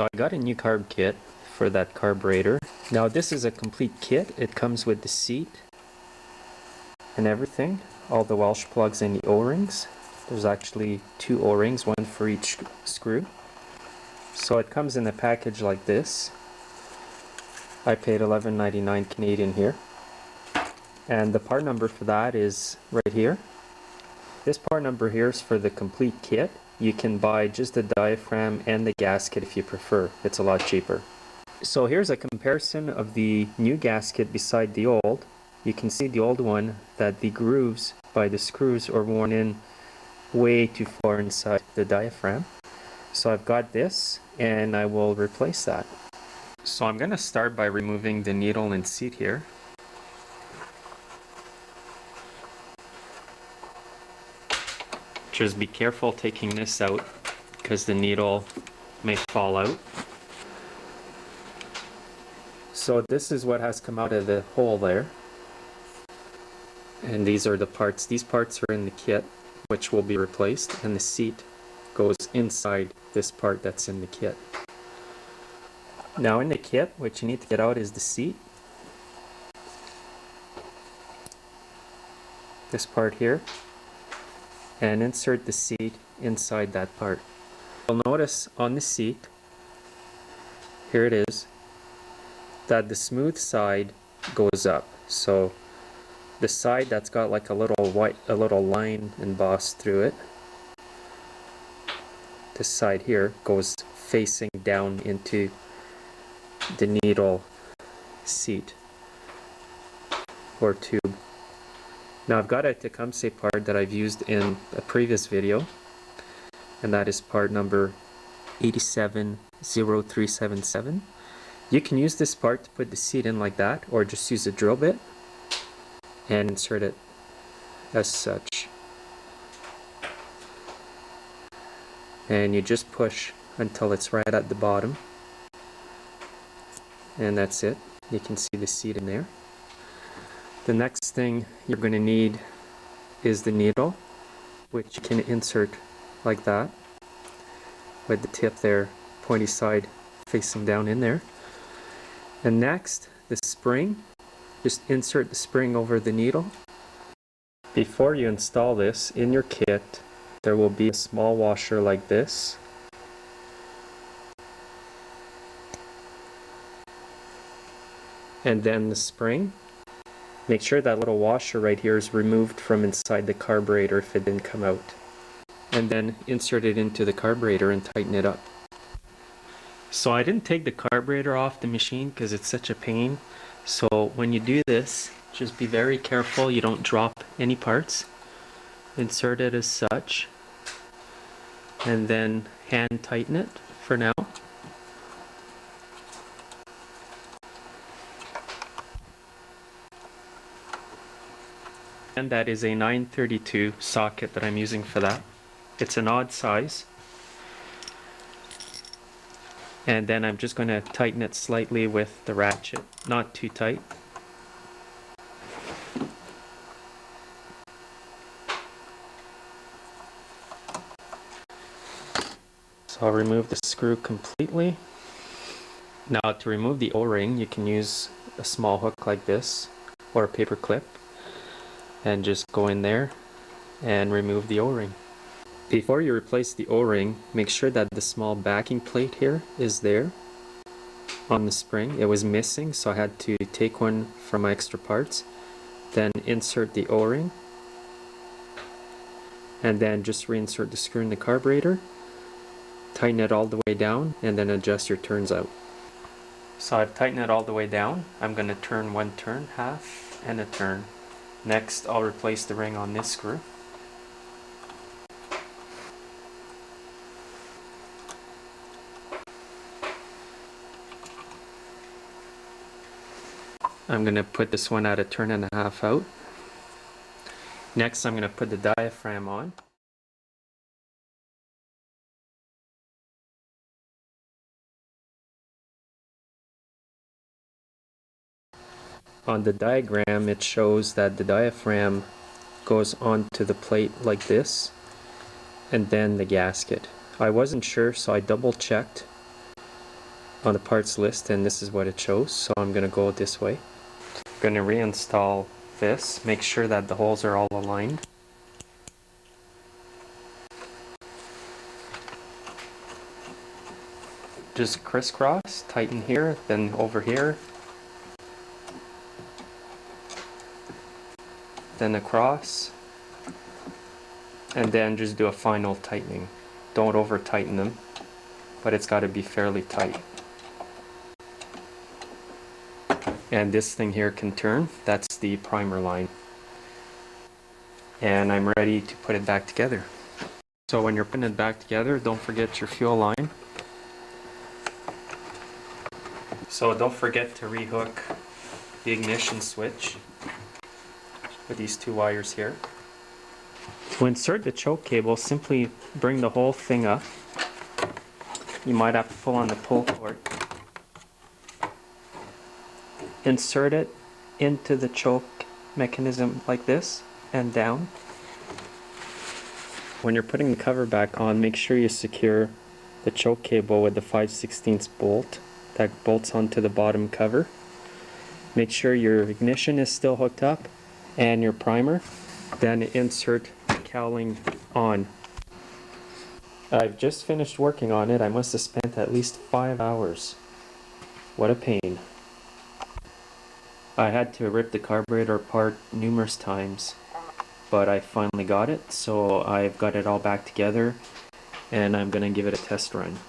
So I got a new carb kit for that carburetor. Now this is a complete kit. It comes with the seat and everything, all the Welsh plugs and the O-rings. There's actually 2 O-rings, one for each screw. So it comes in a package like this. I paid $11.99 Canadian here. And the part number for that is right here. This part number here is for the complete kit. You can buy just the diaphragm and the gasket if you prefer. It's a lot cheaper. So here's a comparison of the new gasket beside the old. You can see the old one that the grooves by the screws are worn in way too far inside the diaphragm. So I've got this and I will replace that. So I'm going to start by removing the needle and seat here. Just be careful taking this out because the needle may fall out. So this is what has come out of the hole there. And these are the parts. These parts are in the kit, which will be replaced, and the seat goes inside this part that's in the kit. Now in the kit, what you need to get out is the seat. This part here. And insert the seat inside that part. You'll notice on the seat, here it is, that the smooth side goes up. So the side that's got like a little line embossed through it, this side here goes facing down into the needle seat or tube. Now I've got a Tecumseh part that I've used in a previous video, and that is part number 870377. You can use this part to put the seat in like that, or just use a drill bit and insert it as such. And you just push until it's right at the bottom. And that's it. You can see the seat in there. The next thing you're going to need is the needle, which you can insert like that, with the tip there, pointy side facing down in there. And next, the spring. Just insert the spring over the needle. Before you install this in your kit, there will be a small washer like this. And then the spring. Make sure that little washer right here is removed from inside the carburetor if it didn't come out. And then insert it into the carburetor and tighten it up. So I didn't take the carburetor off the machine because it's such a pain. So when you do this, just be very careful you don't drop any parts. Insert it as such. And then hand tighten it for now. And that is a 932 socket that I'm using for that. It's an odd size. And then I'm just going to tighten it slightly with the ratchet, not too tight. So I'll remove the screw completely. Now to remove the O-ring, you can use a small hook like this or a paper clip and just go in there and remove the O-ring. Before you replace the O-ring, make sure that the small backing plate here is there on the spring. It was missing, so I had to take one from my extra parts. Then insert the O-ring, and then just reinsert the screw in the carburetor. Tighten it all the way down, and then adjust your turns out. So I've tightened it all the way down. I'm going to turn one turn, half, and a turn. Next, I'll replace the ring on this screw. I'm going to put this one at a turn and a half out. Next, I'm going to put the diaphragm on. On the diagram, it shows that the diaphragm goes onto the plate like this, and then the gasket. I wasn't sure, so I double checked, on the parts list, and this is what it shows, so I'm going to go this way. I'm going to reinstall this, make sure that the holes are all aligned. Just crisscross, tighten here, then over here, then across, and then just do a final tightening. Don't over tighten them, but it's got to be fairly tight. And this thing here can turn, that's the primer line. And I'm ready to put it back together. So when you're putting it back together, don't forget your fuel line. So don't forget to rehook the ignition switch with these two wires here. To insert the choke cable, simply bring the whole thing up. You might have to pull on the pull cord. Insert it into the choke mechanism like this and down. When you're putting the cover back on, make sure you secure the choke cable with the 5/16 bolt that bolts onto the bottom cover. Make sure your ignition is still hooked up and your primer. Then insert the cowling on. I've just finished working on it. I must have spent at least 5 hours. What a pain. I had to rip the carburetor apart numerous times, but I finally got it, so I've got it all back together and I'm gonna give it a test run.